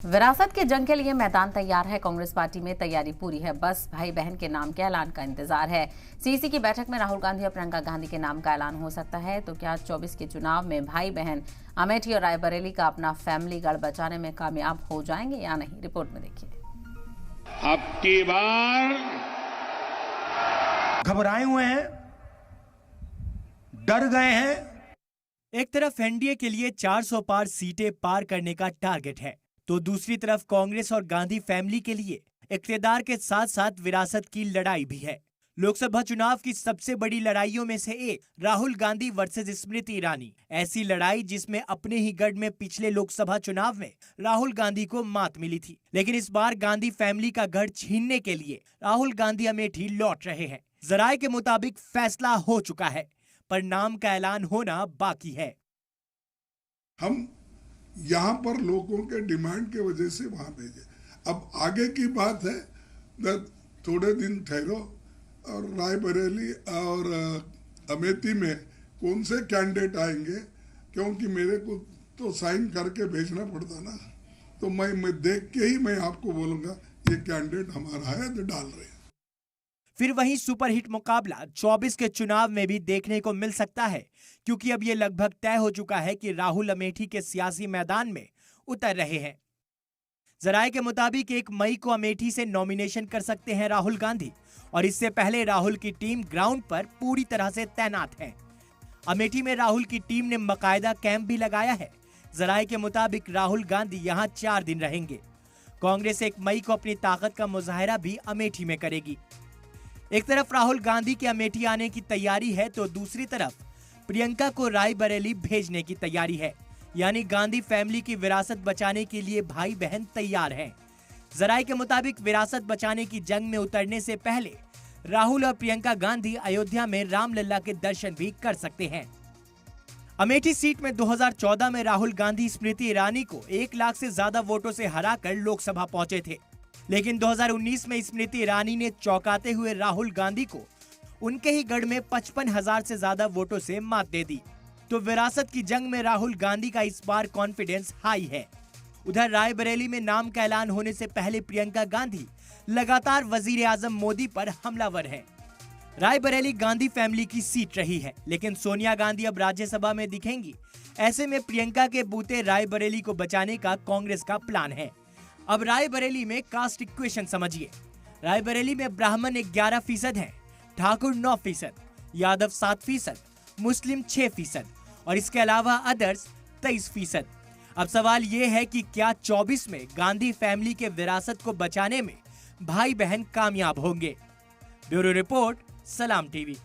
विरासत की जंग के लिए मैदान तैयार है। कांग्रेस पार्टी में तैयारी पूरी है, बस भाई बहन के नाम के ऐलान का इंतजार है। सीसी की बैठक में राहुल गांधी और प्रियंका गांधी के नाम का ऐलान हो सकता है। तो क्या 24 के चुनाव में भाई बहन अमेठी और रायबरेली का अपना फैमिली गढ़ बचाने में कामयाब हो जाएंगे या नहीं? रिपोर्ट में देखिए। अब की बार घबराए हुए हैं, डर गए हैं। एक तरफ एनडीए के लिए 400 पार सीटें पार करने का टारगेट है, तो दूसरी तरफ कांग्रेस और गांधी फैमिली के लिए इख्तियार के साथ साथ विरासत की लड़ाई भी है। लोकसभा चुनाव की सबसे बड़ी लड़ाइयों में से एक राहुल गांधी वर्सेस स्मृति ईरानी। ऐसी लड़ाई जिसमें अपने ही गढ़ में पिछले लोकसभा चुनाव में राहुल गांधी को मात मिली थी, लेकिन इस बार गांधी फैमिली का गढ़ छीनने के लिए राहुल गांधी अमेठी लौट रहे हैं। जराये के मुताबिक फैसला हो चुका है, पर नाम का ऐलान होना बाकी है। हम यहाँ पर लोगों के डिमांड के वजह से वहां भेजे। अब आगे की बात है, थोड़े दिन ठहरो और रायबरेली और अमेठी में कौन से कैंडिडेट आएंगे, क्योंकि मेरे को तो साइन करके भेजना पड़ता ना, तो मैं देख के ही मैं आपको बोलूंगा ये कैंडिडेट हमारा है तो डाल रहे हैं। फिर वहीं सुपरहिट मुकाबला 24 के चुनाव में भी देखने को मिल सकता है, क्योंकि अब ये लगभग तय हो चुका है कि राहुल अमेठी के सियासी मैदान में उतर रहे हैं। जराये के मुताबिक 1 मई को अमेठी से नॉमिनेशन कर सकते हैं राहुल गांधी, और इससे पहले राहुल की टीम ग्राउंड पर पूरी तरह से तैनात है। अमेठी में राहुल की टीम ने बाकायदा कैंप भी लगाया है। जराये के मुताबिक राहुल गांधी यहाँ 4 दिन रहेंगे। कांग्रेस 1 मई को अपनी ताकत का मुजाहरा भी अमेठी में करेगी। एक तरफ राहुल गांधी के अमेठी आने की तैयारी है, तो दूसरी तरफ प्रियंका को रायबरेली भेजने की तैयारी है। यानी गांधी फैमिली की विरासत बचाने के लिए भाई बहन तैयार हैं। जराये के मुताबिक विरासत बचाने की जंग में उतरने से पहले राहुल और प्रियंका गांधी अयोध्या में रामलला के दर्शन भी कर सकते हैं। अमेठी सीट में 2014 में राहुल गांधी स्मृति ईरानी को 1 लाख से ज्यादा वोटों से हराकर लोकसभा पहुंचे थे, लेकिन 2019 में स्मृति ईरानी ने चौंकाते हुए राहुल गांधी को उनके ही गढ़ में 55,000 से ज्यादा वोटों से मात दे दी। तो विरासत की जंग में राहुल गांधी का इस बार कॉन्फिडेंस हाई है। उधर रायबरेली में नाम का ऐलान होने से पहले प्रियंका गांधी लगातार वजीर आजम मोदी पर हमलावर हैं। रायबरेली गांधी फैमिली की सीट रही है, लेकिन सोनिया गांधी अब राज्यसभा में दिखेंगी। ऐसे में प्रियंका के बूते रायबरेली को बचाने का कांग्रेस का प्लान है। अब रायबरेली में कास्ट इक्वेशन समझिए। रायबरेली में ब्राह्मण 11% हैं, ठाकुर 9%, यादव 7%, मुस्लिम 6% और इसके अलावा अदर्स 23%। अब सवाल ये है कि क्या 24 में गांधी फैमिली के विरासत को बचाने में भाई बहन कामयाब होंगे? ब्यूरो रिपोर्ट, सलाम टीवी।